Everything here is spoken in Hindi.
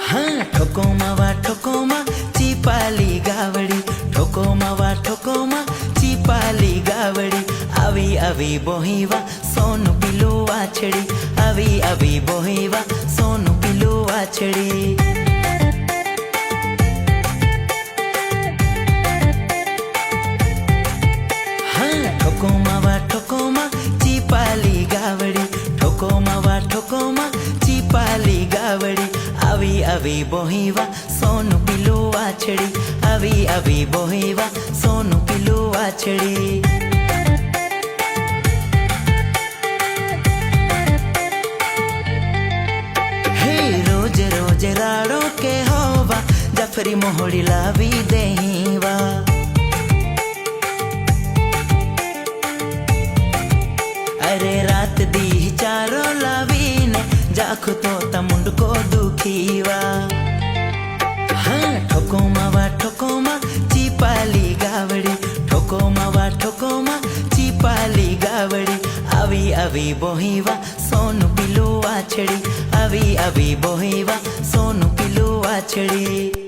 हाँ ठोकोमा चीपाली गावड़ी, ठोकोमा चीपाली गावड़ी। अवी अवी बोहीवा सोनू पिलू वाछड़ी, अवी अवी बोहीवा सोनू पिलू वाछड़ी। हाँ ठोकोमा चीपाली गावड़ी, ठोकोमा चीपाली गावड़ी। अवी अवी बोहीवा सोनू पिलू वाछड़ी, अवी अवी बोहीवा सोनू पिलू वाछड़ी। हे रोज रोज राड़ो के होवा, जफरी मोहड़ी लावी देहीवा। अरे रात दी चारो लावी ने, जाखु तो तमुंड को दुखीवा। हाँ ठोकोमा चीपाली गावड़ी, ठोकोमा चीपाली गावड़ी। अवी अवी बोहीवा सोनू पिलू वाछड़ी, अवी अवी बोहीवा सोनू पिलू वाछड़ी।